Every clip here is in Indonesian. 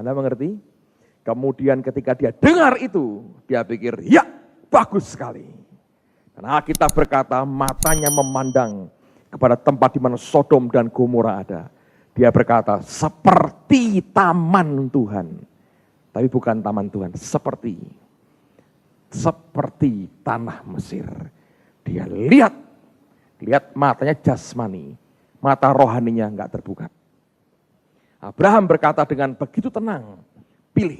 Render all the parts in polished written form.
Anda mengerti? Kemudian ketika dia dengar itu, dia pikir, ya bagus sekali. Karena Alkitab berkata matanya memandang kepada tempat di mana Sodom dan Gomora ada. Dia berkata seperti taman Tuhan. Tapi bukan taman Tuhan, seperti tanah Mesir. Dia lihat matanya jasmani, mata rohaninya enggak terbuka. Abraham berkata dengan begitu tenang, pilih.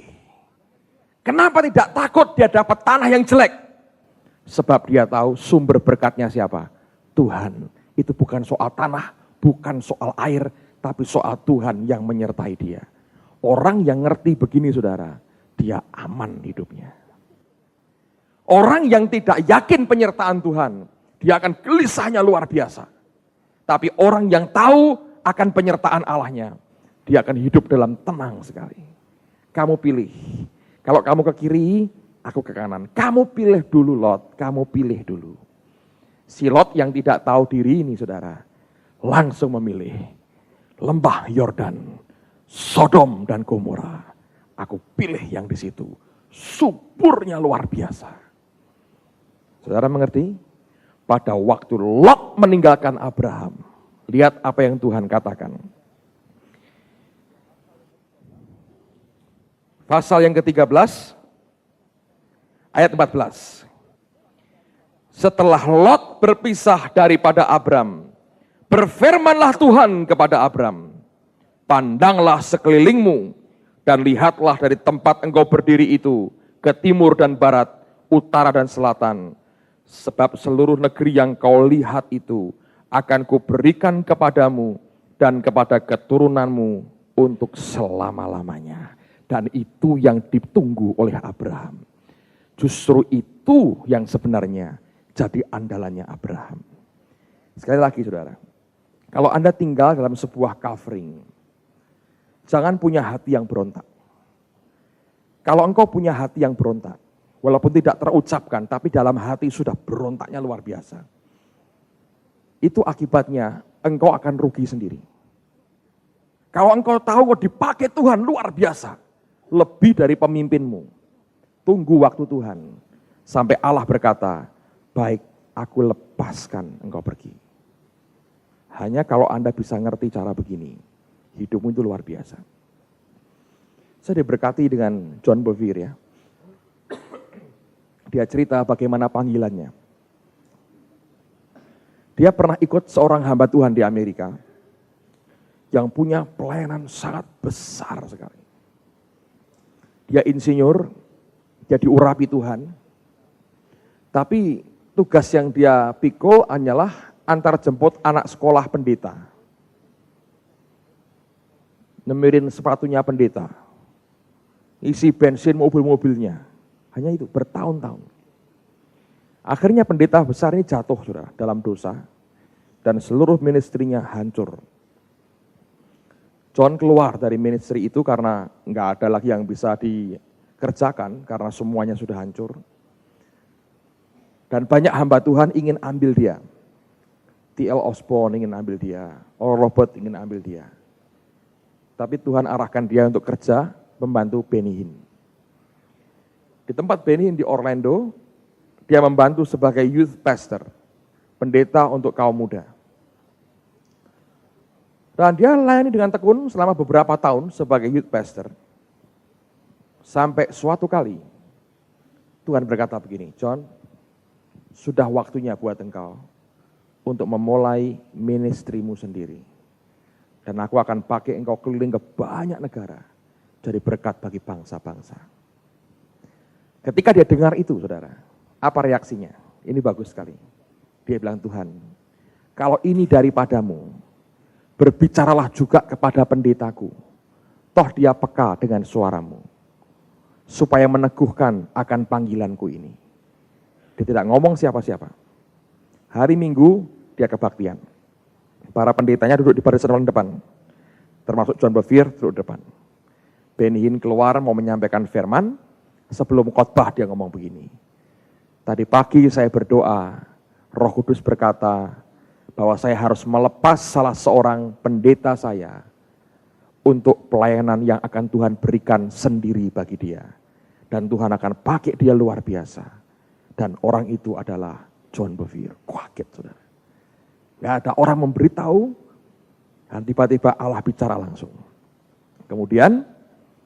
Kenapa tidak takut dia dapat tanah yang jelek? Sebab dia tahu sumber berkatnya siapa? Tuhan. Itu bukan soal tanah, bukan soal air, tapi soal Tuhan yang menyertai dia. Orang yang ngerti begini saudara, dia aman hidupnya. Orang yang tidak yakin penyertaan Tuhan, dia akan gelisahnya luar biasa. Tapi orang yang tahu akan penyertaan Allahnya, dia akan hidup dalam tenang sekali. Kamu pilih. Kalau kamu ke kiri, aku ke kanan. Kamu pilih dulu Lot, kamu pilih dulu. Si Lot yang tidak tahu diri ini saudara, langsung memilih lembah Yordan, Sodom dan Gomora. Aku pilih yang di situ. Suburnya luar biasa. Saudara mengerti? Pada waktu Lot meninggalkan Abraham, lihat apa yang Tuhan katakan. Pasal yang ke-13, ayat 14. Setelah Lot berpisah daripada Abram, berfirmanlah Tuhan kepada Abram, pandanglah sekelilingmu dan lihatlah dari tempat engkau berdiri itu ke timur dan barat, utara dan selatan. Sebab seluruh negeri yang kau lihat itu akan kuberikan kepadamu dan kepada keturunanmu untuk selama-lamanya. Dan itu yang ditunggu oleh Abraham. Justru itu yang sebenarnya jadi andalannya Abraham. Sekali lagi saudara, kalau Anda tinggal dalam sebuah covering, jangan punya hati yang berontak. Kalau engkau punya hati yang berontak, walaupun tidak terucapkan, tapi dalam hati sudah berontaknya luar biasa. Itu akibatnya engkau akan rugi sendiri. Kalau engkau tahu dipakai Tuhan luar biasa, lebih dari pemimpinmu, tunggu waktu Tuhan. Sampai Allah berkata, baik aku lepaskan engkau pergi. Hanya kalau Anda bisa ngerti cara begini, hidupmu itu luar biasa. Saya diberkati dengan John Bevere ya. Dia cerita bagaimana panggilannya. Dia pernah ikut seorang hamba Tuhan di Amerika yang punya pelayanan sangat besar sekali. Dia insinyur, dia diurapi Tuhan, tapi tugas yang dia pikul hanyalah antar jemput anak sekolah pendeta. Nemirin sepatunya pendeta, isi bensin mobil-mobilnya. Hanya itu, bertahun-tahun. Akhirnya pendeta besar ini jatuh saudara, dalam dosa. Dan seluruh ministrinya hancur. John keluar dari ministry itu karena nggak ada lagi yang bisa dikerjakan. Karena semuanya sudah hancur. Dan banyak hamba Tuhan ingin ambil dia. T.L. Osborne ingin ambil dia. Oral Roberts ingin ambil dia. Tapi Tuhan arahkan dia untuk kerja, membantu Benny Hinn. Di tempat Benny Hinn di Orlando, dia membantu sebagai youth pastor, pendeta untuk kaum muda. Dan dia layani dengan tekun selama beberapa tahun sebagai youth pastor. Sampai suatu kali, Tuhan berkata begini, John, sudah waktunya buat engkau untuk memulai ministrimu sendiri. Dan aku akan pakai engkau keliling ke banyak negara, jadi berkat bagi bangsa-bangsa. Ketika dia dengar itu, saudara, apa reaksinya? Ini bagus sekali. Dia bilang, Tuhan, kalau ini daripadamu, berbicaralah juga kepada pendetaku. Toh dia peka dengan suaramu. Supaya meneguhkan akan panggilanku ini. Dia tidak ngomong siapa-siapa. Hari Minggu, dia kebaktian. Para pendetanya duduk di barisan depan. Termasuk John Bevere duduk di depan. Benny Hinn keluar mau menyampaikan firman. Sebelum khotbah dia ngomong begini. Tadi pagi saya berdoa, Roh Kudus berkata bahwa saya harus melepas salah seorang pendeta saya untuk pelayanan yang akan Tuhan berikan sendiri bagi dia. Dan Tuhan akan pakai dia luar biasa. Dan orang itu adalah John Bevere. Kaget saudara. Gak ada orang memberitahu, dan tiba-tiba Allah bicara langsung. Kemudian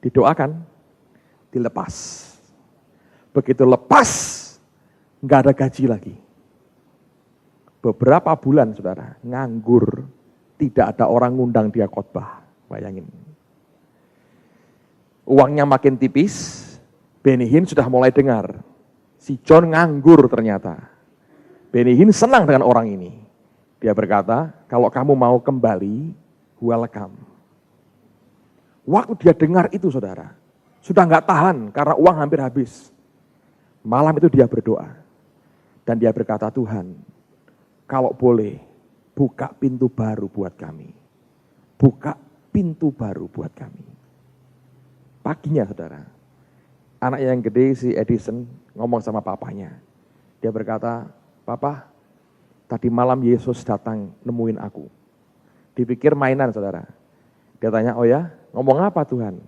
didoakan, dilepas. Begitu lepas, gak ada gaji lagi. Beberapa bulan saudara, nganggur, tidak ada orang ngundang dia khotbah. Bayangin. Uangnya makin tipis, Benny Hinn sudah mulai dengar. Si John nganggur ternyata. Benny Hinn senang dengan orang ini. Dia berkata, kalau kamu mau kembali, welcome. Waktu dia dengar itu saudara, sudah gak tahan karena uang hampir habis. Malam itu dia berdoa. Dan dia berkata, Tuhan, kalau boleh, buka pintu baru buat kami. Buka pintu baru buat kami. Paginya saudara, anak yang gede si Edison ngomong sama papanya. Dia berkata, Papa, tadi malam Yesus datang nemuin aku. Dipikir mainan saudara. Dia tanya, oh ya, ngomong apa Tuhan?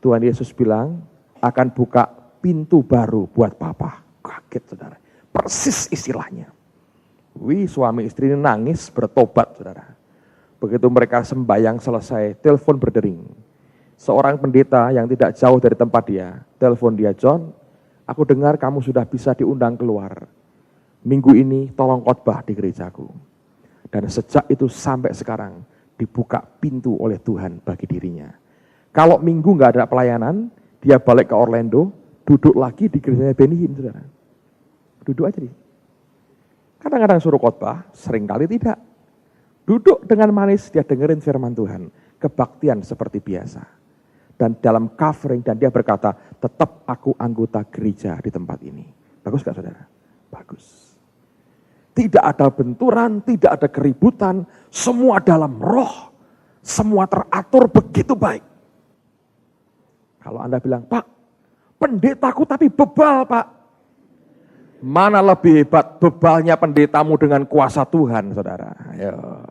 Tuhan Yesus bilang, akan buka pintu baru buat Papa. Kaget saudara, persis istilahnya. Suami istri ini nangis bertobat saudara. Begitu mereka sembahyang selesai, telepon berdering. Seorang pendeta yang tidak jauh dari tempat dia, telepon dia, John, aku dengar kamu sudah bisa diundang keluar. Minggu ini tolong khotbah di gerejaku. Dan sejak itu sampai sekarang dibuka pintu oleh Tuhan bagi dirinya. Kalau minggu nggak ada pelayanan, dia balik ke Orlando, duduk lagi di gerejanya Benny Hinn saudara. Duduk aja dia. Kadang-kadang suruh khotbah, seringkali tidak. Duduk dengan manis, dia dengerin firman Tuhan. Kebaktian seperti biasa. Dan dalam covering, dan dia berkata, tetap aku anggota gereja di tempat ini. Bagus gak saudara? Bagus. Tidak ada benturan, tidak ada keributan. Semua dalam roh. Semua teratur begitu baik. Kalau Anda bilang, Pak, pendetaku tapi bebal Pak. Mana lebih hebat bebalnya pendetamu dengan kuasa Tuhan, saudara. Ayo.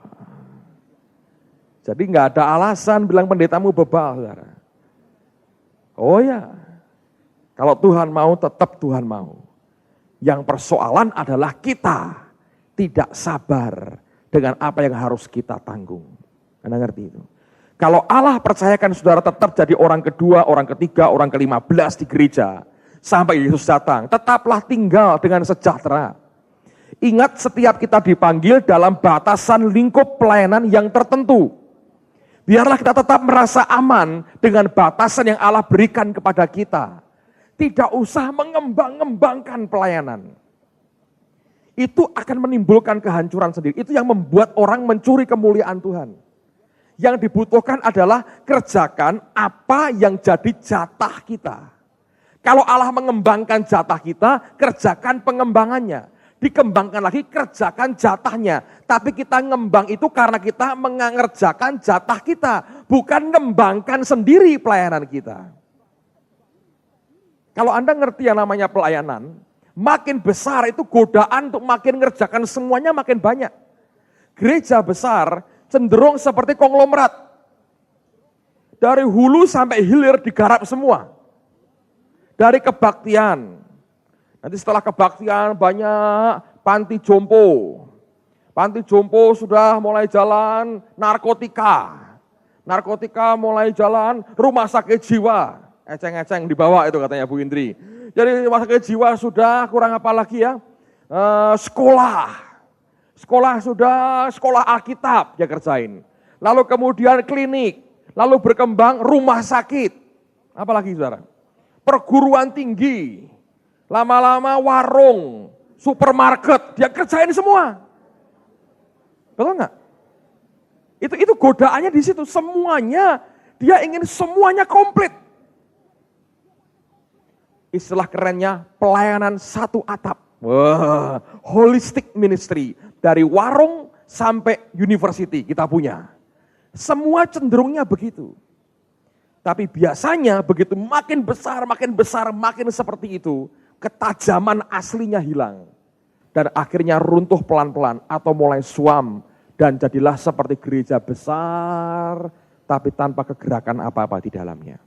Jadi nggak ada alasan bilang pendetamu bebal, saudara. Oh ya, kalau Tuhan mau, tetap Tuhan mau. Yang persoalan adalah kita tidak sabar dengan apa yang harus kita tanggung. Anda ngerti itu? Kalau Allah percayakan saudara tetap jadi orang kedua, orang ketiga, orang ke-15 di gereja, sampai Yesus datang, tetaplah tinggal dengan sejahtera. Ingat setiap kita dipanggil dalam batasan lingkup pelayanan yang tertentu. Biarlah kita tetap merasa aman dengan batasan yang Allah berikan kepada kita. Tidak usah mengembang-ngembangkan pelayanan. Itu akan menimbulkan kehancuran sendiri. Itu yang membuat orang mencuri kemuliaan Tuhan. Yang dibutuhkan adalah kerjakan apa yang jadi jatah kita. Kalau Allah mengembangkan jatah kita, kerjakan pengembangannya. Dikembangkan lagi, kerjakan jatahnya. Tapi kita ngembang itu karena kita mengerjakan jatah kita. Bukan ngembangkan sendiri pelayanan kita. Kalau Anda ngerti yang namanya pelayanan, makin besar itu godaan untuk makin ngerjakan semuanya makin banyak. Gereja besar cenderung seperti konglomerat. Dari hulu sampai hilir digarap semua. Dari kebaktian. Nanti setelah kebaktian banyak panti jompo. Panti jompo sudah mulai jalan narkotika. Narkotika mulai jalan rumah sakit jiwa. Eceng-eceng di bawah itu katanya Bu Indri. Jadi rumah sakit jiwa sudah, kurang apa lagi ya. Sekolah. Sekolah sudah, sekolah Alkitab dia kerjain. Lalu kemudian klinik. Lalu berkembang rumah sakit. Apalagi saudara? Perguruan tinggi, lama-lama warung, supermarket, dia kerjain semua. Betul nggak? Itu godaannya di situ, semuanya, dia ingin semuanya komplit. Istilah kerennya pelayanan satu atap. Wah, holistic ministry, dari warung sampai university kita punya. Semua cenderungnya begitu. Tapi biasanya begitu makin besar, makin seperti itu, ketajaman aslinya hilang. Dan akhirnya runtuh pelan-pelan atau mulai suam. Dan jadilah seperti gereja besar, tapi tanpa kegerakan apa-apa di dalamnya.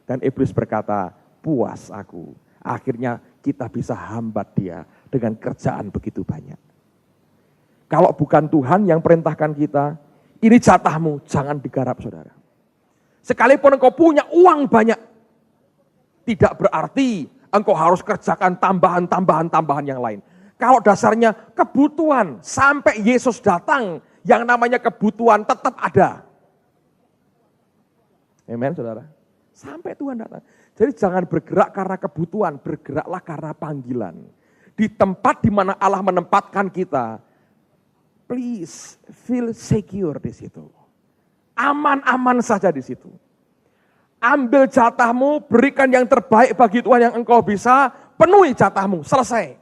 Dan iblis berkata, puas aku. Akhirnya kita bisa hambat dia dengan kerjaan begitu banyak. Kalau bukan Tuhan yang perintahkan kita, ini jatahmu, jangan digarap saudara. Sekalipun engkau punya uang banyak, tidak berarti engkau harus kerjakan tambahan yang lain. Kalau dasarnya kebutuhan, sampai Yesus datang, yang namanya kebutuhan tetap ada. Amen saudara. Sampai Tuhan datang. Jadi jangan bergerak karena kebutuhan, bergeraklah karena panggilan. Di tempat di mana Allah menempatkan kita, please feel secure di situ. Aman-aman saja di situ. Ambil jatahmu, berikan yang terbaik bagi Tuhan yang engkau bisa, penuhi jatahmu, selesai.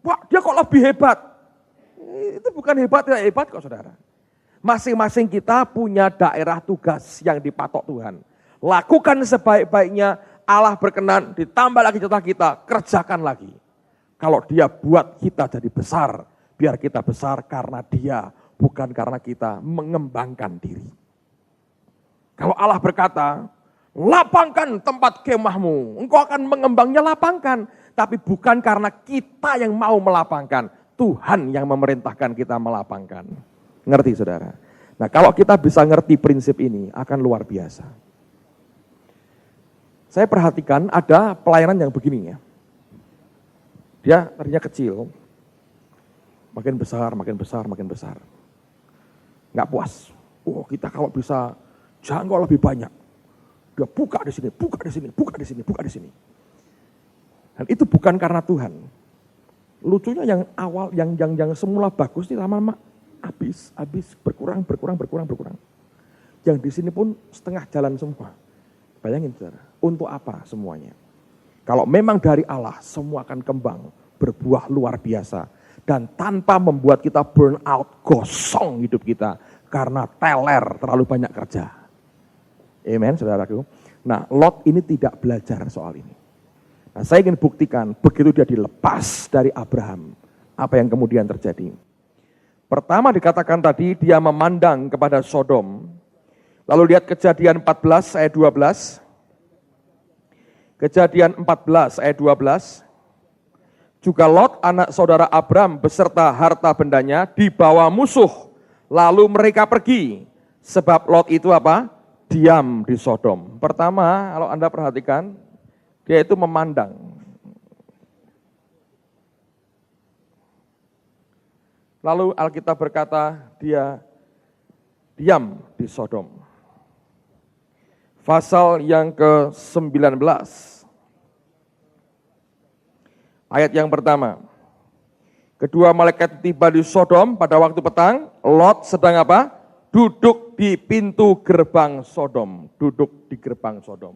Wah, dia kok lebih hebat? Itu bukan hebat, tidak hebat kok saudara. Masing-masing kita punya daerah tugas yang dipatok Tuhan. Lakukan sebaik-baiknya, Allah berkenan, ditambah lagi jatah kita, kerjakan lagi. Kalau dia buat kita jadi besar, biar kita besar karena dia, bukan karena kita mengembangkan diri. Kalau Allah berkata, lapangkan tempat kemahmu, engkau akan mengembangnya, lapangkan. Tapi bukan karena kita yang mau melapangkan, Tuhan yang memerintahkan kita melapangkan. Ngerti saudara? Nah kalau kita bisa ngerti prinsip ini, akan luar biasa. Saya perhatikan ada pelayanan yang begini ya. Dia tadinya kecil, makin besar, makin besar, makin besar. Nggak puas. Oh kita kalau bisa jangkau lebih banyak. Dia buka di sini, buka di sini, buka di sini, buka di sini. Dan itu bukan karena Tuhan. Lucunya yang awal, yang semula bagus ini lama-lama habis berkurang. Yang di sini pun setengah jalan semua. Bayangin saudara, untuk apa semuanya? Kalau memang dari Allah, semua akan kembang, berbuah luar biasa. Dan tanpa membuat kita burn out, gosong hidup kita. Karena teler, terlalu banyak kerja. Amen saudaraku. Nah Lot ini tidak belajar soal ini. Nah saya ingin buktikan, begitu dia dilepas dari Abraham, apa yang kemudian terjadi. Pertama dikatakan tadi, dia memandang kepada Sodom. Lalu lihat Kejadian 14 ayat 12. Kejadian 14 ayat 12. Juga Lot anak saudara Abram beserta harta bendanya dibawa musuh. Lalu mereka pergi. Sebab Lot itu apa? Diam di Sodom. Pertama kalau Anda perhatikan, dia itu memandang. Lalu Alkitab berkata dia diam di Sodom. Pasal yang ke-19. Ayat yang pertama. Kedua malaikat tiba di Sodom pada waktu petang. Lot sedang apa? Duduk di pintu gerbang Sodom. Duduk di gerbang Sodom.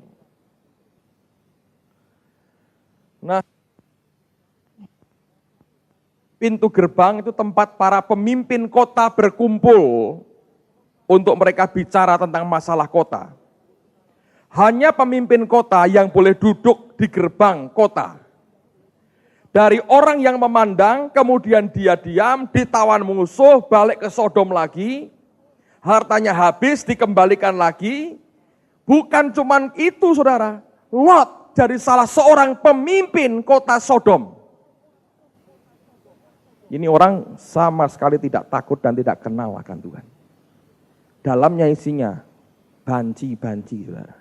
Nah, pintu gerbang itu tempat para pemimpin kota berkumpul untuk mereka bicara tentang masalah kota. Hanya pemimpin kota yang boleh duduk di gerbang kota. Dari orang yang memandang, kemudian dia diam, ditawan musuh, balik ke Sodom lagi, hartanya habis, dikembalikan lagi. Bukan cuman itu saudara, Lot dari salah seorang pemimpin kota Sodom. Ini orang sama sekali tidak takut dan tidak kenal akan Tuhan. Dalamnya isinya banci-banci saudara.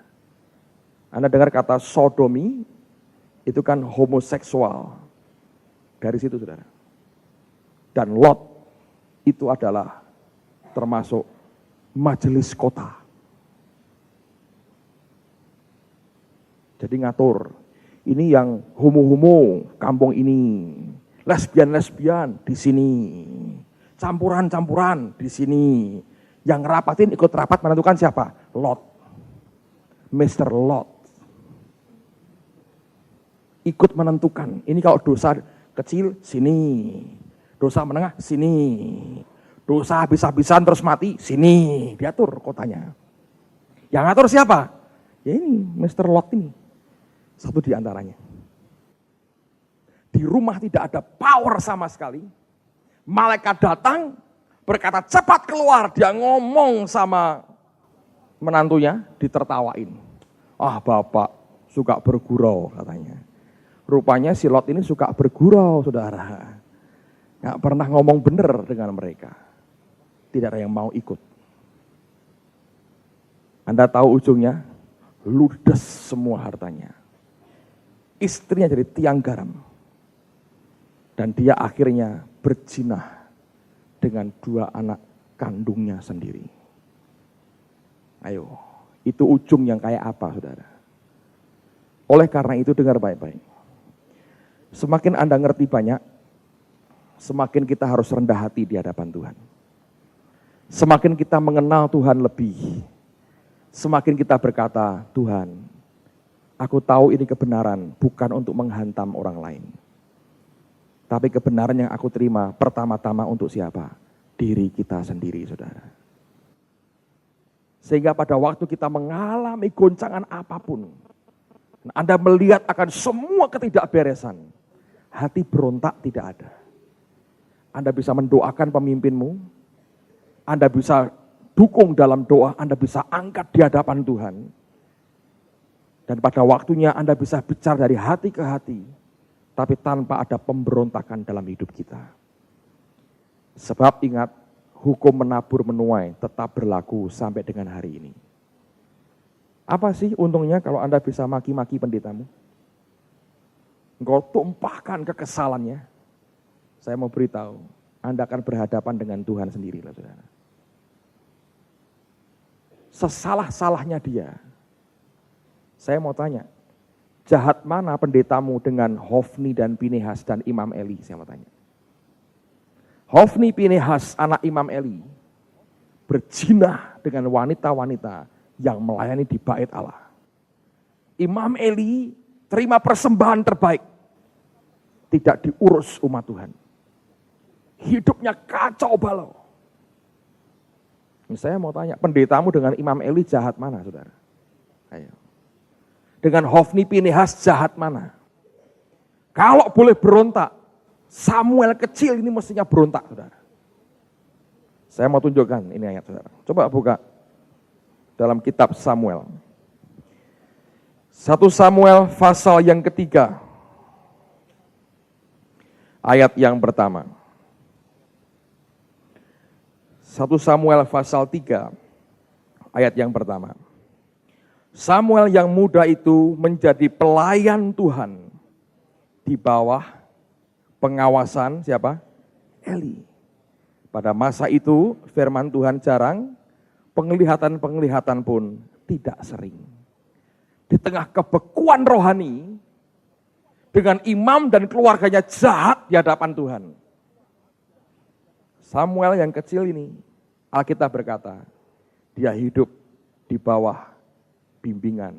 Anda dengar kata sodomi, itu kan homoseksual. Dari situ saudara. Dan Lot itu adalah termasuk majelis kota. Jadi ngatur, ini yang homo-homo kampung ini, lesbian-lesbian di sini, campuran-campuran di sini. Yang ngerapatin ikut rapat menentukan siapa? Lot. Mr. Lot. Ikut menentukan, ini kalau dosa kecil sini, dosa menengah sini, dosa habis-habisan terus mati sini, diatur kotanya. Yang ngatur siapa? Ya ini Mr. Lot ini, satu di antaranya. Di rumah tidak ada power sama sekali. Malaikat datang berkata cepat keluar, dia ngomong sama menantunya ditertawain. Ah, bapak suka bergurau katanya. Rupanya si Lot ini suka bergurau, saudara. Nggak pernah ngomong benar dengan mereka. Tidak ada yang mau ikut. Anda tahu ujungnya? Ludes semua hartanya. Istrinya jadi tiang garam. Dan dia akhirnya berzinah dengan 2 anak kandungnya sendiri. Ayo, itu ujung yang kayak apa, saudara? Oleh karena itu dengar baik-baik. Semakin Anda ngerti banyak, semakin kita harus rendah hati di hadapan Tuhan. Semakin kita mengenal Tuhan lebih, semakin kita berkata, Tuhan, aku tahu ini kebenaran bukan untuk menghantam orang lain. Tapi kebenaran yang aku terima pertama-tama untuk siapa? Diri kita sendiri, saudara. Sehingga pada waktu kita mengalami goncangan apapun, Anda melihat akan semua ketidakberesan, hati berontak tidak ada. Anda bisa mendoakan pemimpinmu, Anda bisa dukung dalam doa, Anda bisa angkat di hadapan Tuhan. Dan pada waktunya Anda bisa bicara dari hati ke hati, tapi tanpa ada pemberontakan dalam hidup kita. Sebab ingat, hukum menabur menuai tetap berlaku sampai dengan hari ini. Apa sih untungnya kalau Anda bisa maki-maki pendetamu? Engkau tumpahkan kekesalannya. Saya mau beritahu, Anda akan berhadapan dengan Tuhan sendiri, saudara. Sesalah-salahnya dia. Saya mau tanya, jahat mana pendetamu dengan Hofni dan Pinehas dan Imam Eli? Saya mau tanya. Hofni Pinehas anak Imam Eli berzina dengan wanita-wanita yang melayani di bait Allah. Imam Eli terima persembahan terbaik, tidak diurus umat Tuhan. Hidupnya kacau balau. Saya mau tanya, pendetamu dengan Imam Eli jahat mana, saudara? Ayo. Dengan Hofni Pinehas jahat mana? Kalau boleh berontak, Samuel kecil ini mestinya berontak, saudara. Saya mau tunjukkan ini ayat, saudara. Coba buka dalam kitab Samuel. 1 Samuel pasal yang ketiga, ayat yang pertama. 1 Samuel pasal 3, ayat yang pertama. Samuel yang muda itu menjadi pelayan Tuhan di bawah pengawasan siapa? Eli. Pada masa itu firman Tuhan jarang, penglihatan-penglihatan pun tidak sering. Di tengah kebekuan rohani, dengan imam dan keluarganya jahat di hadapan Tuhan. Samuel yang kecil ini, Alkitab berkata, dia hidup di bawah bimbingan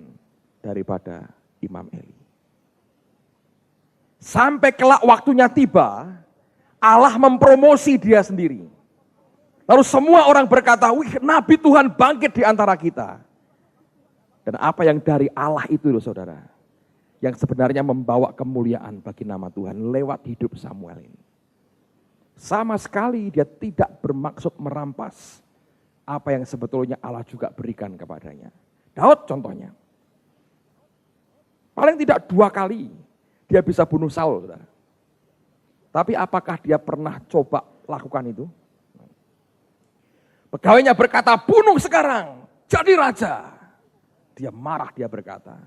daripada Imam Eli. Sampai kelak waktunya tiba, Allah mempromosi dia sendiri. Lalu semua orang berkata, wih, Nabi Tuhan bangkit di antara kita. Dan apa yang dari Allah itu loh saudara, yang sebenarnya membawa kemuliaan bagi nama Tuhan lewat hidup Samuel ini. Sama sekali dia tidak bermaksud merampas apa yang sebetulnya Allah juga berikan kepadanya. Daud contohnya. Paling tidak 2 kali dia bisa bunuh Saul. Saudara. Tapi apakah dia pernah coba lakukan itu? Pegawainya berkata, bunuh sekarang, jadi raja. Dia marah, dia berkata,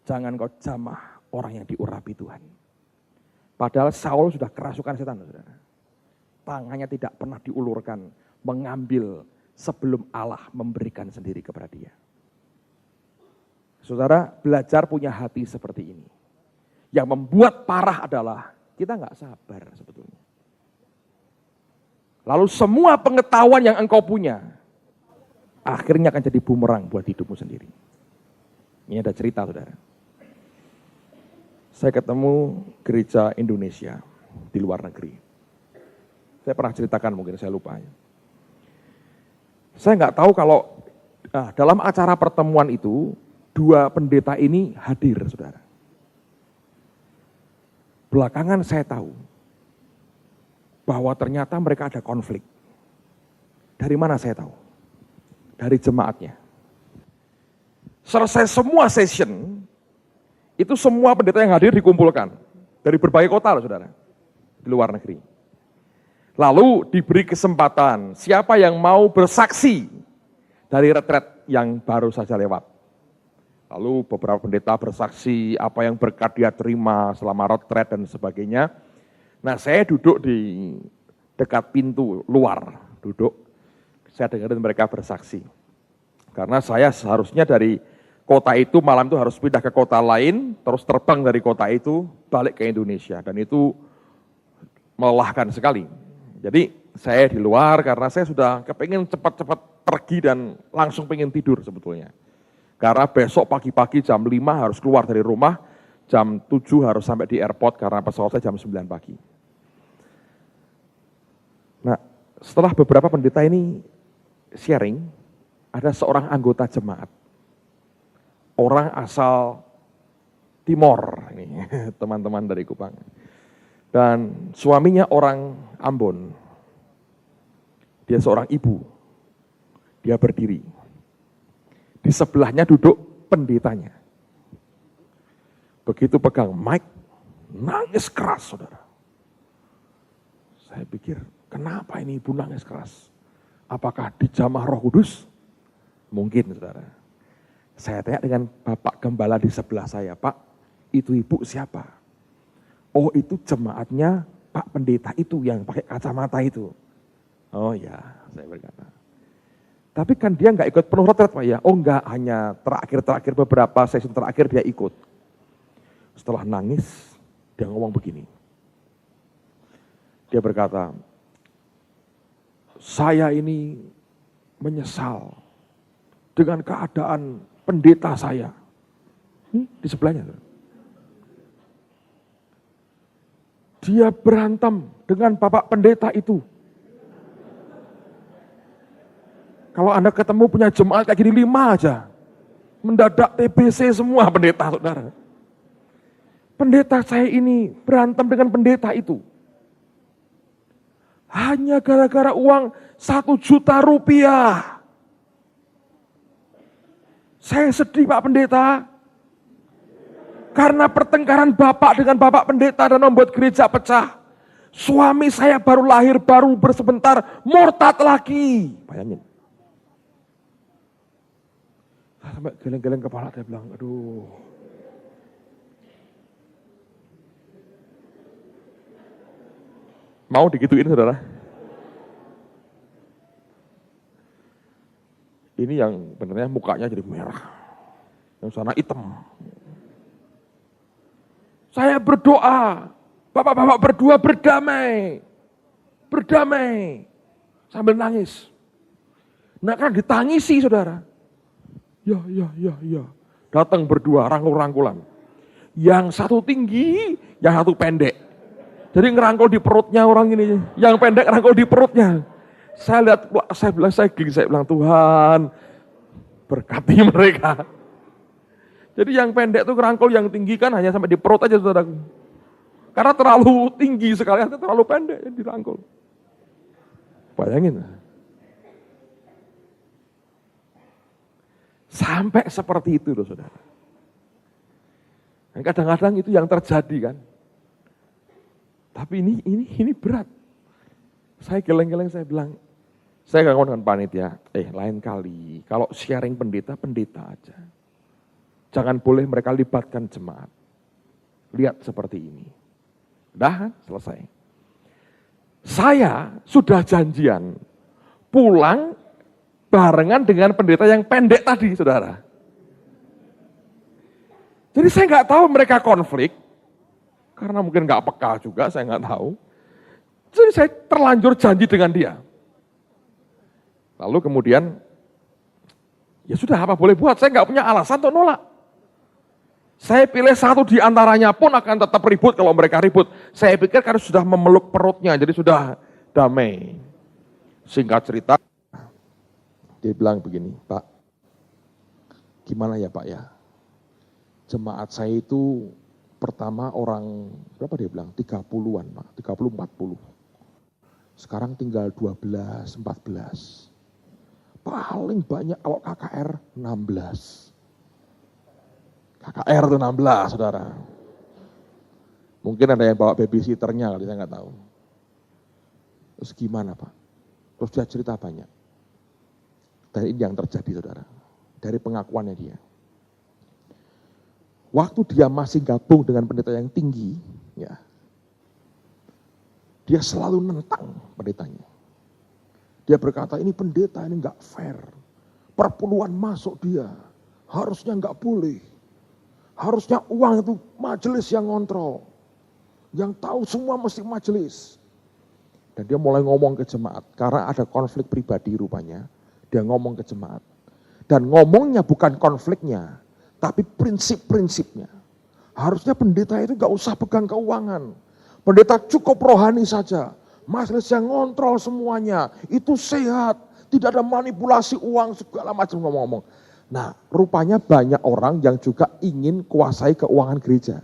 jangan kau jamah orang yang diurapi Tuhan. Padahal Saul sudah kerasukan setan. Saudara. Tangannya tidak pernah diulurkan, mengambil sebelum Allah memberikan sendiri kepada dia. Saudara, belajar punya hati seperti ini. Yang membuat parah adalah kita nggak sabar sebetulnya. Lalu semua pengetahuan yang engkau punya, akhirnya akan jadi bumerang buat hidupmu sendiri. Ini ada cerita, saudara. Saya ketemu gereja Indonesia di luar negeri. Saya pernah ceritakan, mungkin saya lupa. Saya nggak tahu kalau dalam acara pertemuan itu, 2 pendeta ini hadir, saudara. Belakangan saya tahu bahwa ternyata mereka ada konflik. Dari mana saya tahu? Dari jemaatnya. Selesai semua session, itu semua pendeta yang hadir dikumpulkan. Dari berbagai kota loh saudara, di luar negeri. Lalu diberi kesempatan, siapa yang mau bersaksi dari retret yang baru saja lewat. Lalu beberapa pendeta bersaksi apa yang berkat dia terima selama retret dan sebagainya. Nah saya duduk di dekat pintu luar, saya dengerin mereka bersaksi. Karena saya seharusnya dari kota itu malam itu harus pindah ke kota lain, terus terbang dari kota itu balik ke Indonesia. Dan itu melelahkan sekali. Jadi saya di luar karena saya sudah kepingin cepat-cepat pergi dan langsung pengen tidur sebetulnya. Karena besok pagi-pagi jam 5 harus keluar dari rumah, jam 7 harus sampai di airport karena pesawatnya jam 9 pagi. Nah, setelah beberapa pendeta ini sharing, ada seorang anggota jemaat. Orang asal Timor, ini teman-teman dari Kupang. Dan suaminya orang Ambon. Dia seorang ibu. Dia berdiri. Di sebelahnya duduk pendetanya. Begitu pegang mic, nangis keras, saudara. Saya pikir, kenapa ini ibu nangis keras? Apakah dijamah Roh Kudus? Mungkin, saudara. Saya tanya dengan Bapak Gembala di sebelah saya, Pak, itu ibu siapa? Oh, itu jemaatnya Pak Pendeta itu yang pakai kacamata itu. Oh ya, saya berkata. Tapi kan dia nggak ikut penuh retret, Pak ya? Oh enggak, hanya terakhir beberapa sesi terakhir dia ikut. Setelah nangis, dia ngomong begini. Dia berkata, saya ini menyesal dengan keadaan pendeta saya. Di sebelahnya. Dia berantem dengan Bapak Pendeta itu. Kalau Anda ketemu punya jemaat kayak gini 5 aja. Mendadak TBC semua pendeta, saudara. Pendeta saya ini berantem dengan pendeta itu. Hanya gara-gara uang 1 juta rupiah. Saya sedih Pak Pendeta, karena pertengkaran Bapak dengan Bapak Pendeta dan membuat gereja pecah. Suami saya baru lahir, baru bersebentar, murtad lagi. Bayangin. Saya sampai geleng-geleng kepala, saya bilang, aduh. Mau digituin saudara? Ini yang benernya mukanya jadi merah. Yang sana hitam. Saya berdoa. Bapak-bapak berdua berdamai. Berdamai. Sambil nangis. Nah kan ditangisi saudara. Ya. Datang berdua rangkul-rangkulan. Yang satu tinggi, yang satu pendek. Jadi ngerangkul di perutnya orang ini. Yang pendek ngerangkul di perutnya. Saya lihat, saya bilang Tuhan berkati mereka. Jadi yang pendek itu ngerangkul, yang tinggi kan hanya sampai di perut aja saudaraku. Karena terlalu tinggi sekali, terlalu pendek dirangkul. Bayangin. Sampai seperti itu loh saudara. Dan kadang-kadang itu yang terjadi kan. Tapi ini berat. Saya geleng-geleng, saya bilang, saya gak ngomong dengan panitia, lain kali, kalau sharing pendeta aja. Jangan boleh mereka libatkan jemaat. Lihat seperti ini. Udah, selesai. Saya sudah janjian, pulang barengan dengan pendeta yang pendek tadi, saudara. Jadi saya gak tahu mereka konflik, karena mungkin gak peka juga, saya gak tahu. Jadi saya terlanjur janji dengan dia. Lalu kemudian, ya sudah apa boleh buat, saya nggak punya alasan untuk nolak. Saya pilih satu di antaranya pun akan tetap ribut kalau mereka ribut. Saya pikir karena sudah memeluk perutnya, jadi sudah damai. Singkat cerita, dia bilang begini, Pak, gimana ya Pak ya? Jemaat saya itu pertama orang, berapa dia bilang? 30-an Pak, 30-40. Sekarang tinggal 12, 14. Paling banyak kalau KKR 16. KKR itu 16, saudara. Mungkin ada yang bawa babysitternya kali, saya nggak tahu. Terus gimana Pak? Terus dia cerita banyak. Dan ini yang terjadi saudara. Dari pengakuannya dia. Waktu dia masih gabung dengan pendeta yang tinggi, ya, dia selalu nentang pendetanya. Dia berkata, ini pendeta ini nggak fair. Perpuluhan masuk dia. Harusnya nggak boleh. Harusnya uang itu majelis yang ngontrol. Yang tahu semua mesti majelis. Dan dia mulai ngomong ke jemaat. Karena ada konflik pribadi rupanya. Dia ngomong ke jemaat. Dan ngomongnya bukan konfliknya. Tapi prinsip-prinsipnya. Harusnya pendeta itu gak usah pegang keuangan. Pendeta cukup rohani saja. Majelis yang ngontrol semuanya. Itu sehat. Tidak ada manipulasi uang segala macam ngomong-ngomong. Nah, rupanya banyak orang yang juga ingin kuasai keuangan gereja.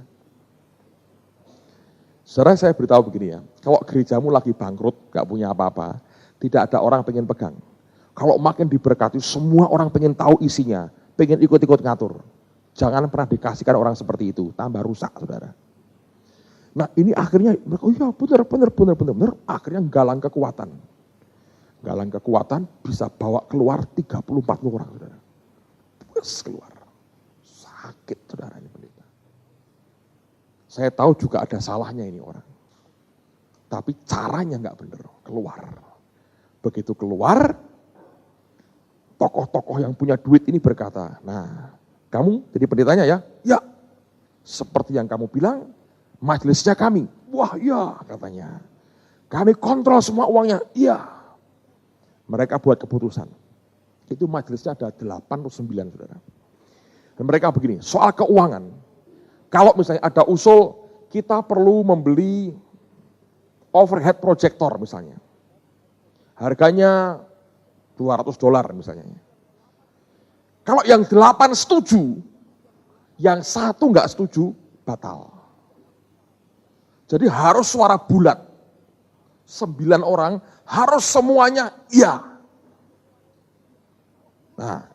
Saudara, saya beritahu begini ya. Kalau gerejamu lagi bangkrut, gak punya apa-apa. Tidak ada orang pengen pegang. Kalau makin diberkati, semua orang pengen tahu isinya. Pengen ikut-ikut ngatur. Jangan pernah dikasihkan orang seperti itu. Tambah rusak, saudara. Nah ini akhirnya, oh iya benar. Akhirnya galang kekuatan. Galang kekuatan bisa bawa keluar 30-40 orang, saudara. Terus keluar. Sakit, saudara, ini pendeta. Saya tahu juga ada salahnya ini orang. Tapi caranya nggak benar, keluar. Begitu keluar, tokoh-tokoh yang punya duit ini berkata, nah kamu jadi pendetanya ya? Ya, seperti yang kamu bilang, majelisnya kami. Wah iya katanya. Kami kontrol semua uangnya, iya. Mereka buat keputusan. Itu majelisnya ada 8 atau 9 saudara. Dan mereka begini, soal keuangan. Kalau misalnya ada usul, kita perlu membeli overhead projector misalnya. Harganya $200 misalnya. Kalau yang 8 setuju, yang 1 enggak setuju, batal. Jadi harus suara bulat. 9 orang harus semuanya iya. Nah,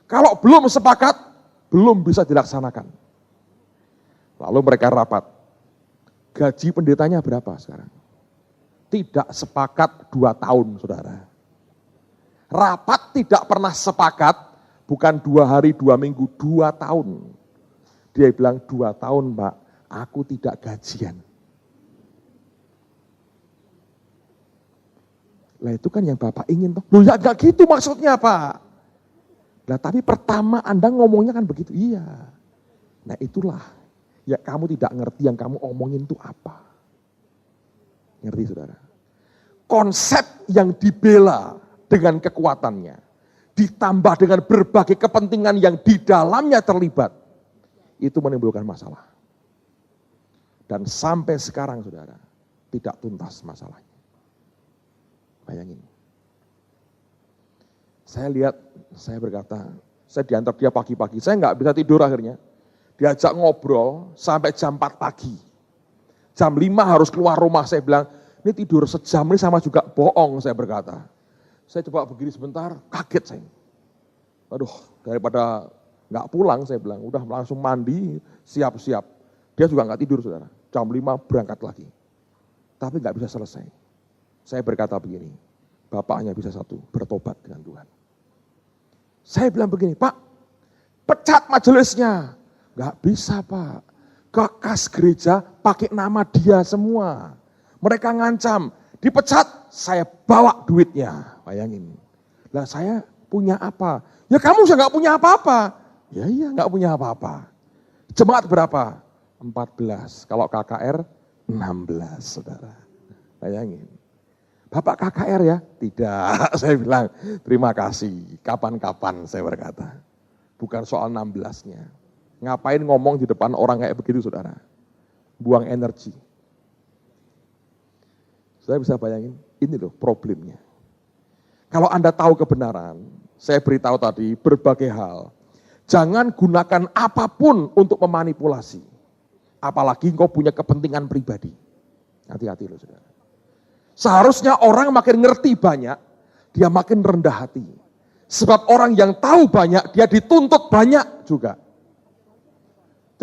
kalau belum sepakat, belum bisa dilaksanakan. Lalu mereka rapat. Gaji pendetanya berapa sekarang? Tidak sepakat 2 tahun, saudara. Rapat tidak pernah sepakat, bukan 2 hari, 2 minggu, 2 tahun. Dia bilang 2 tahun Pak, aku tidak gajian. Lah itu kan yang Bapak ingin toh. Loh ya enggak gitu maksudnya Pak. Nah tapi pertama Anda ngomongnya kan begitu, iya. Nah itulah, ya kamu tidak ngerti yang kamu omongin itu apa. Ngerti saudara? Konsep yang dibela dengan kekuatannya, ditambah dengan berbagai kepentingan yang di dalamnya terlibat, itu menimbulkan masalah. Dan sampai sekarang saudara, tidak tuntas masalahnya. Bayangin. Saya lihat, saya berkata, saya diantar dia pagi-pagi, saya nggak bisa tidur akhirnya. Diajak ngobrol sampai jam 4 pagi. Jam 5 harus keluar rumah, saya bilang, ini tidur sejam ini sama juga bohong, saya berkata. Saya coba begini sebentar, kaget saya. Aduh, daripada nggak pulang, saya bilang, udah langsung mandi, siap-siap. Dia juga nggak tidur, saudara. Jam 5 berangkat lagi. Tapi nggak bisa selesai. Saya berkata begini, bapaknya bisa satu, bertobat dengan Tuhan. Saya bilang begini, Pak, pecat majelisnya. Nggak bisa Pak, ke kas gereja pakai nama dia semua. Mereka ngancam, dipecat, saya bawa duitnya, bayangin. Lah saya punya apa? Ya kamu juga nggak punya apa-apa. Ya iya nggak punya apa-apa. Jemaat berapa? 14, kalau KKR 16 saudara. Bayangin. Bapak KKR ya? Tidak, saya bilang terima kasih, kapan-kapan saya berkata. Bukan soal 16-nya. Ngapain ngomong di depan orang kayak begitu saudara? Buang energi. Saya bisa bayangin, ini loh problemnya. Kalau Anda tahu kebenaran, saya beritahu tadi berbagai hal. Jangan gunakan apapun untuk memanipulasi. Apalagi engkau punya kepentingan pribadi. Hati-hati loh saudara. Seharusnya orang makin ngerti banyak, dia makin rendah hati. Sebab orang yang tahu banyak, dia dituntut banyak juga.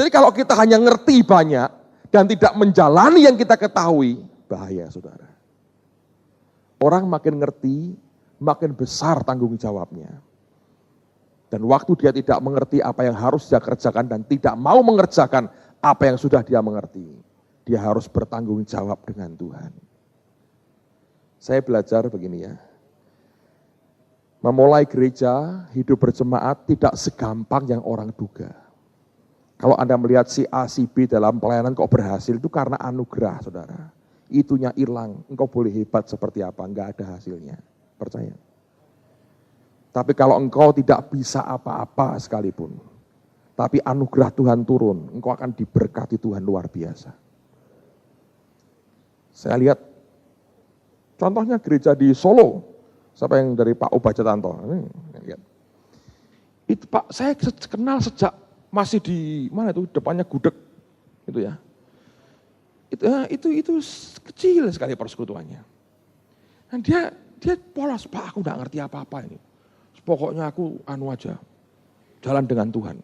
Jadi kalau kita hanya ngerti banyak dan tidak menjalani yang kita ketahui, bahaya saudara. Orang makin ngerti, makin besar tanggung jawabnya. Dan waktu dia tidak mengerti apa yang harus dia kerjakan dan tidak mau mengerjakan apa yang sudah dia mengerti, dia harus bertanggung jawab dengan Tuhan. Saya belajar begini ya, memulai gereja, hidup berjemaat tidak segampang yang orang duga. Kalau Anda melihat si A, si B dalam pelayanan kok berhasil, itu karena anugerah saudara. Itunya hilang, engkau boleh hebat seperti apa, enggak ada hasilnya, percaya. Tapi kalau engkau tidak bisa apa-apa sekalipun, tapi anugerah Tuhan turun, engkau akan diberkati Tuhan luar biasa. Saya lihat contohnya gereja di Solo, siapa yang dari Pak Obajatanto? Lihat. Itu Pak, saya kenal sejak masih di mana itu depannya gudeg itu ya. Itu kecil sekali persekutuannya. Dan dia polos, Pak aku enggak ngerti apa-apa ini. Pokoknya aku aja, jalan dengan Tuhan.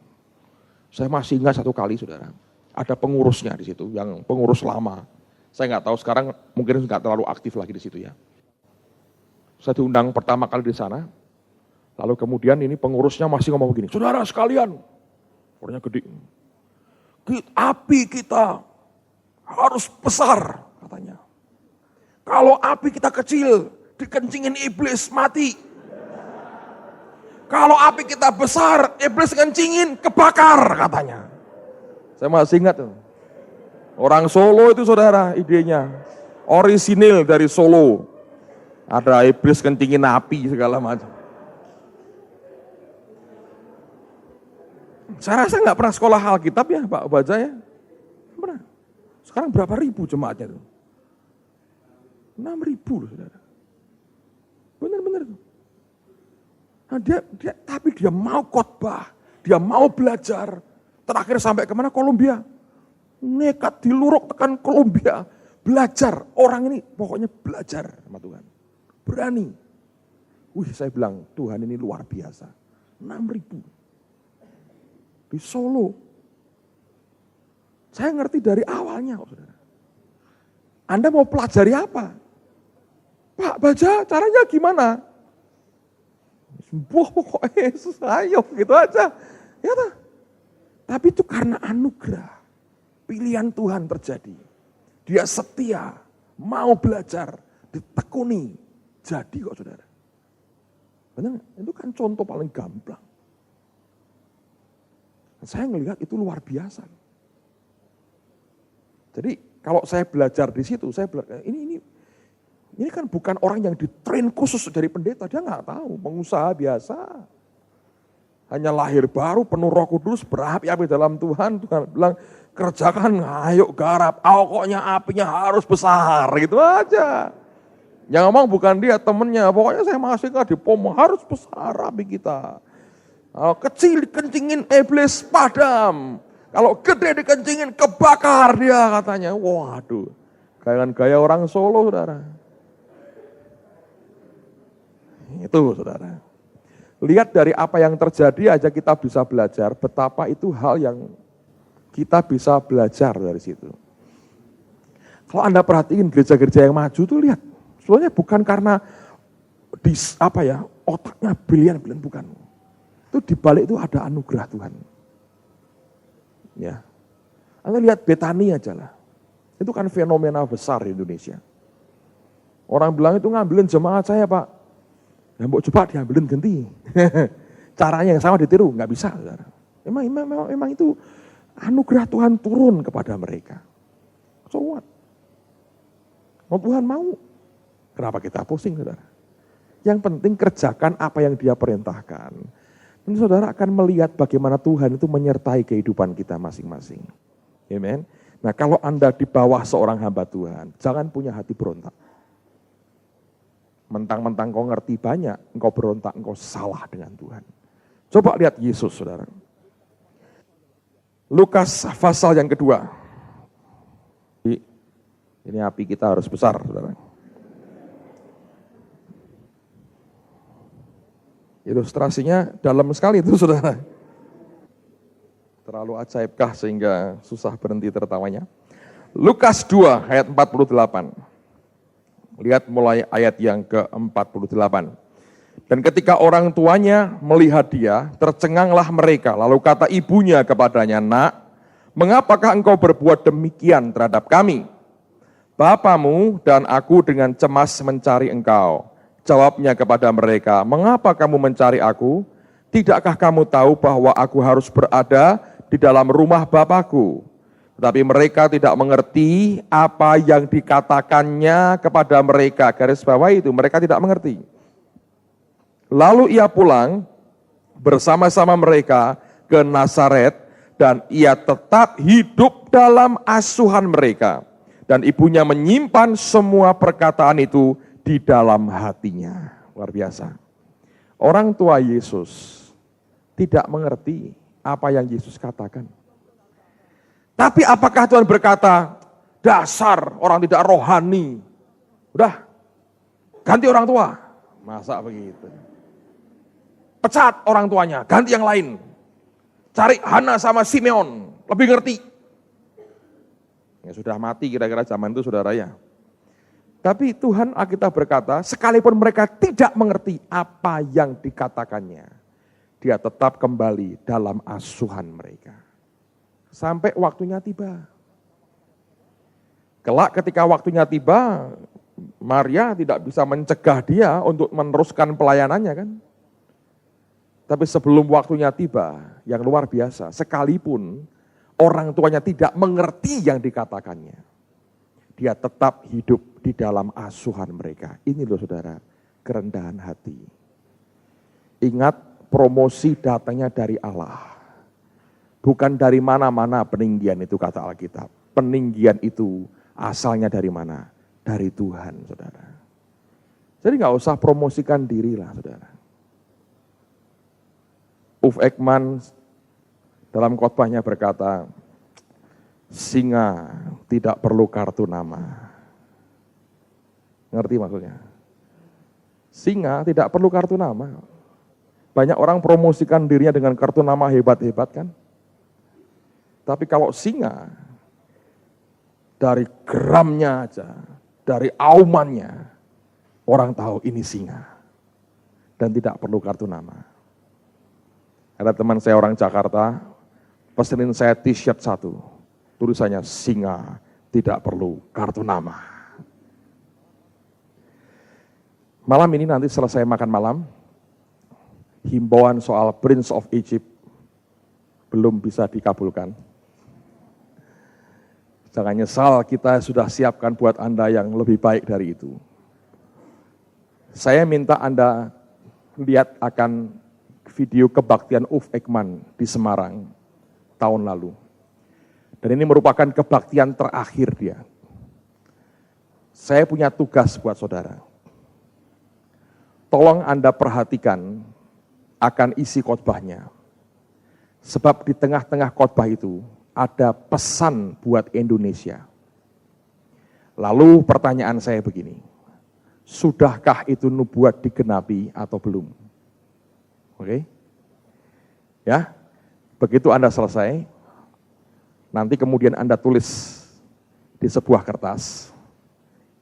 Saya masih ingat satu kali saudara, ada pengurusnya di situ, yang pengurus lama. Saya nggak tahu sekarang mungkin nggak terlalu aktif lagi di situ ya. Saya diundang pertama kali di sana, lalu kemudian ini pengurusnya masih ngomong begini, saudara sekalian, suaranya gede, api kita harus besar katanya. Kalau api kita kecil, dikencingin iblis mati. Kalau api kita besar, iblis kencingin, kebakar katanya. Saya masih ingat tuh. Orang Solo itu saudara idenya. Orisinil dari Solo. Ada iblis kencingin api segala macam. Saya rasa nggak pernah sekolah Alkitab ya Pak Baja ya. Pernah. Sekarang berapa ribu jemaatnya tuh? 6.000 loh saudara. Benar-benar tuh. Nah, tapi dia mau khotbah, dia mau belajar. Terakhir sampai kemana? Kolombia. Nekat diluruk tekan Kolombia. Belajar, orang ini pokoknya belajar sama Tuhan. Berani. Saya bilang Tuhan ini luar biasa. 6.000. Di Solo. Saya ngerti dari awalnya kok saudara. Anda mau pelajari apa? Pak Baja caranya gimana? Pokoknya Yesus ayo gitu aja. Ya tak? Tapi itu karena anugerah. Pilihan Tuhan terjadi. Dia setia, mau belajar, ditekuni. Jadi kok saudara. Benar? Itu kan contoh paling gamblang. Saya ngelihat itu luar biasa. Jadi kalau saya belajar di situ, saya belajar, ini kan bukan orang yang ditrain khusus dari pendeta, dia nggak tahu, pengusaha biasa. Hanya lahir baru, penuh Roh Kudus, berapi-api dalam Tuhan. Tuhan bilang, kerjakan, ayo garap, pokoknya apinya harus besar, gitu aja. Yang ngomong bukan dia, temennya, pokoknya saya masih nggak dipom, harus besar api kita. Kalau kecil dikencingin iblis padam, kalau gede dikencingin kebakar dia katanya. Waduh, gaya orang Solo saudara. Itu saudara. Lihat dari apa yang terjadi aja kita bisa belajar betapa itu hal yang kita bisa belajar dari situ. Kalau Anda perhatiin gereja-gereja yang maju tuh lihat, sebenarnya bukan karena otaknya brilian bukan. Itu di balik itu ada anugerah Tuhan. Ya. Anda lihat Betani aja lah. Itu kan fenomena besar di Indonesia. Orang bilang itu ngambilin jemaat saya Pak. Ya mbok coba diambilin ganti. Caranya yang sama ditiru, nggak bisa. Memang itu anugerah Tuhan turun kepada mereka. So what? Mau Tuhan mau. Kenapa kita pusing saudara? Yang penting kerjakan apa yang dia perintahkan. Dan saudara akan melihat bagaimana Tuhan itu menyertai kehidupan kita masing-masing. Amen. Nah kalau Anda di bawah seorang hamba Tuhan, jangan punya hati berontak. Mentang-mentang kau ngerti banyak, engkau berontak, engkau salah dengan Tuhan. Coba lihat Yesus, saudara. Lukas pasal yang kedua. Ini api kita harus besar, saudara. Ilustrasinya dalam sekali itu, saudara. Terlalu ajaibkah sehingga susah berhenti tertawanya? Lukas 2 ayat 48. Lihat mulai ayat yang ke-48. Dan ketika orang tuanya melihat dia, tercenganglah mereka. Lalu kata ibunya kepadanya, "Nak, mengapakah engkau berbuat demikian terhadap kami? Bapamu dan aku dengan cemas mencari engkau." Jawabnya kepada mereka, "Mengapa kamu mencari aku? Tidakkah kamu tahu bahwa aku harus berada di dalam rumah Bapakku?" Tetapi mereka tidak mengerti apa yang dikatakannya kepada mereka. Garis bawah itu, mereka tidak mengerti. Lalu ia pulang bersama-sama mereka ke Nazaret dan ia tetap hidup dalam asuhan mereka. Dan ibunya menyimpan semua perkataan itu di dalam hatinya. Luar biasa. Orang tua Yesus tidak mengerti apa yang Yesus katakan. Tapi apakah Tuhan berkata, dasar orang tidak rohani, udah ganti orang tua? Masa begitu? Pecat orang tuanya, ganti yang lain. Cari Hana sama Simeon, lebih ngerti. Ya sudah mati kira-kira zaman itu saudara ya. Tapi Tuhan Alkitab berkata, sekalipun mereka tidak mengerti apa yang dikatakannya, dia tetap kembali dalam asuhan mereka. Sampai waktunya tiba. Kelak ketika waktunya tiba, Maria tidak bisa mencegah dia untuk meneruskan pelayanannya kan. Tapi sebelum waktunya tiba, yang luar biasa, sekalipun orang tuanya tidak mengerti yang dikatakannya, dia tetap hidup di dalam asuhan mereka. Ini loh saudara, kerendahan hati. Ingat, promosi datangnya dari Allah. Bukan dari mana-mana peninggian itu kata Alkitab. Peninggian itu asalnya dari mana? Dari Tuhan saudara. Jadi gak usah promosikan diri lah saudara. Uf Ekman dalam khotbahnya berkata, singa tidak perlu kartu nama. Ngerti maksudnya? Singa tidak perlu kartu nama. Banyak orang promosikan dirinya dengan kartu nama hebat-hebat kan? Tapi kalau singa, dari geramnya aja, dari aumannya, orang tahu ini singa. Dan tidak perlu kartu nama. Ada teman saya orang Jakarta, pesenin saya t-shirt satu. Tulisannya singa, tidak perlu kartu nama. Malam ini nanti selesai makan malam, himbauan soal Prince of Egypt belum bisa dikabulkan. Jangan nyesal, kita sudah siapkan buat Anda yang lebih baik dari itu. Saya minta Anda lihat akan video kebaktian Uf Ekman di Semarang tahun lalu. Dan ini merupakan kebaktian terakhir dia. Saya punya tugas buat saudara. Tolong Anda perhatikan akan isi khotbahnya. Sebab di tengah-tengah khotbah itu ada pesan buat Indonesia. Lalu pertanyaan saya begini, sudahkah itu nubuat digenapi atau belum? Oke? Ya, begitu Anda selesai, nanti kemudian Anda tulis di sebuah kertas,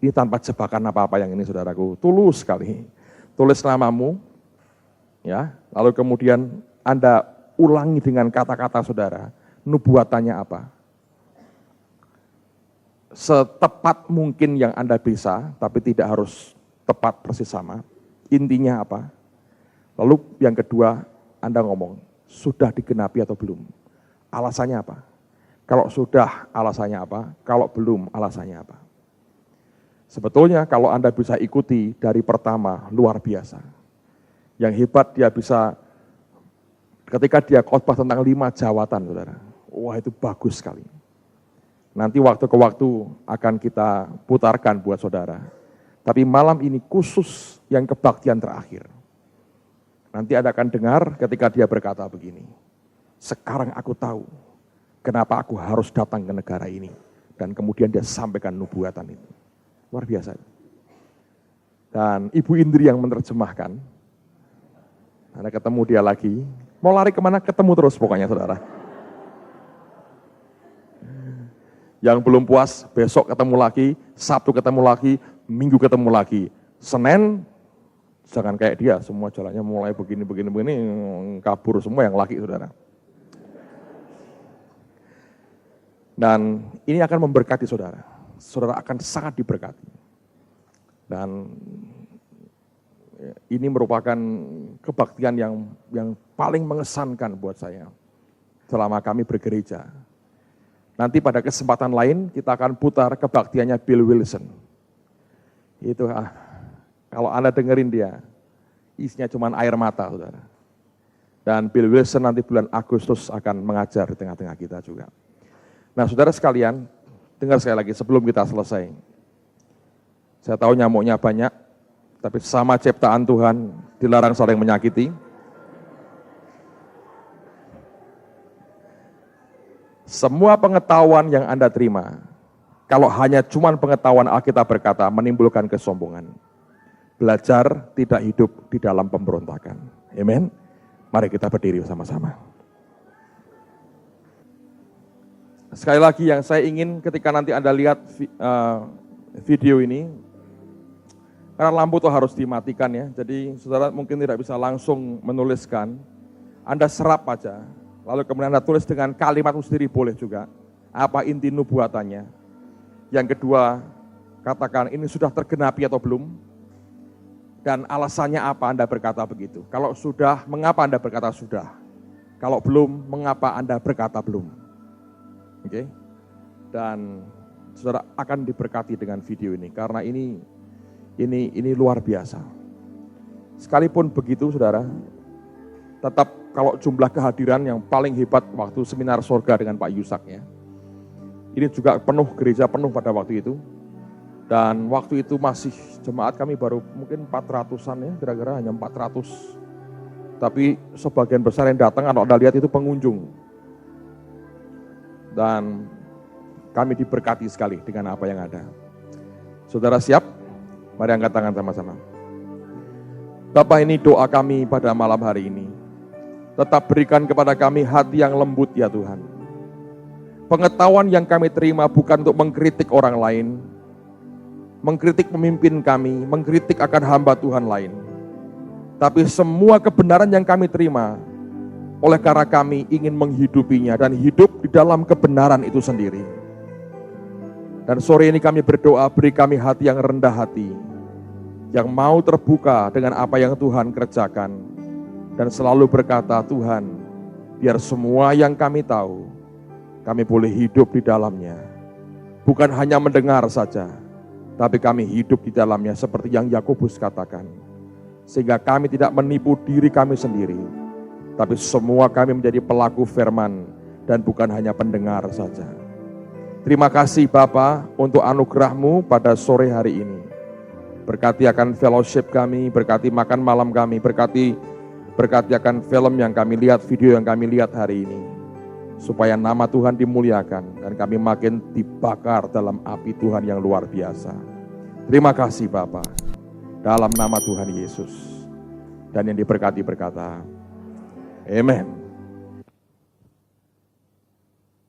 ini tanpa jebakan apa-apa yang ini saudaraku, tulus sekali. Tulis namamu, ya, lalu kemudian Anda ulangi dengan kata-kata saudara, nubuatannya apa? Setepat mungkin yang Anda bisa, tapi tidak harus tepat persis sama. Intinya apa? Lalu yang kedua, Anda ngomong, sudah digenapi atau belum? Alasannya apa? Kalau sudah, alasannya apa? Kalau belum, alasannya apa? Sebetulnya kalau Anda bisa ikuti dari pertama, luar biasa. Yang hebat dia bisa, ketika dia khotbah tentang 5 jawatan, saudara. Wah itu bagus sekali. Nanti waktu ke waktu akan kita putarkan buat saudara. Tapi malam ini khusus yang kebaktian terakhir. Nanti Anda akan dengar ketika dia berkata begini, sekarang aku tahu kenapa aku harus datang ke negara ini. Dan kemudian dia sampaikan nubuatan itu. Luar biasa. Dan Ibu Indri yang menerjemahkan, Anda ketemu dia lagi, mau lari kemana ketemu terus pokoknya saudara. Yang belum puas, besok ketemu lagi, Sabtu ketemu lagi, Minggu ketemu lagi. Senin, jangan kayak dia, semua jalannya mulai begini, kabur semua yang laki, saudara. Dan ini akan memberkati saudara. Saudara akan sangat diberkati. Dan ini merupakan kebaktian yang paling mengesankan buat saya selama kami bergereja. Nanti pada kesempatan lain kita akan putar kebaktiannya Bill Wilson. Itu kalau Anda dengerin dia, isinya cuma air mata, saudara. Dan Bill Wilson nanti bulan Agustus akan mengajar di tengah-tengah kita juga. Nah, saudara sekalian, dengar sekali lagi sebelum kita selesai. Saya tahu nyamuknya banyak, tapi sama ciptaan Tuhan dilarang saling menyakiti. Semua pengetahuan yang Anda terima, kalau hanya cuma pengetahuan Alkitab berkata, menimbulkan kesombongan. Belajar tidak hidup di dalam pemberontakan. Amen. Mari kita berdiri sama-sama. Sekali lagi yang saya ingin ketika nanti Anda lihat video ini, karena lampu itu harus dimatikan ya, jadi saudara mungkin tidak bisa langsung menuliskan, Anda serap aja. Lalu kemudian Anda tulis dengan kalimat sendiri boleh juga. Apa inti nubuatannya. Yang kedua, katakan ini sudah tergenapi atau belum. Dan alasannya apa Anda berkata begitu. Kalau sudah, mengapa Anda berkata sudah. Kalau belum, mengapa Anda berkata belum. Oke. Dan saudara akan diberkati dengan video ini. Karena ini luar biasa. Sekalipun begitu saudara, tetap kalau jumlah kehadiran yang paling hebat waktu seminar sorga dengan Pak Yusak ya. Ini juga penuh, gereja penuh pada waktu itu. Dan waktu itu masih jemaat kami baru mungkin 400-an ya, kira-kira hanya 400. Tapi sebagian besar yang datang, kalau Anda lihat itu pengunjung. Dan kami diberkati sekali dengan apa yang ada. Saudara siap? Mari angkat tangan sama-sama. Bapa, ini doa kami pada malam hari ini. Tetap berikan kepada kami hati yang lembut ya Tuhan. Pengetahuan yang kami terima bukan untuk mengkritik orang lain, mengkritik pemimpin kami, mengkritik akan hamba Tuhan lain. Tapi semua kebenaran yang kami terima, oleh karena kami ingin menghidupinya dan hidup di dalam kebenaran itu sendiri. Dan sore ini kami berdoa, beri kami hati yang rendah hati, yang mau terbuka dengan apa yang Tuhan kerjakan. Dan selalu berkata, Tuhan, biar semua yang kami tahu, kami boleh hidup di dalamnya. Bukan hanya mendengar saja, tapi kami hidup di dalamnya seperti yang Yakobus katakan. Sehingga kami tidak menipu diri kami sendiri, tapi semua kami menjadi pelaku firman dan bukan hanya pendengar saja. Terima kasih Bapa untuk anugerah-Mu pada sore hari ini. Berkati akan fellowship kami, berkati makan malam kami, berkati akan film yang kami lihat, video yang kami lihat hari ini. Supaya nama Tuhan dimuliakan dan kami makin dibakar dalam api Tuhan yang luar biasa. Terima kasih Bapa. Dalam nama Tuhan Yesus. Dan yang diberkati berkata, Amen.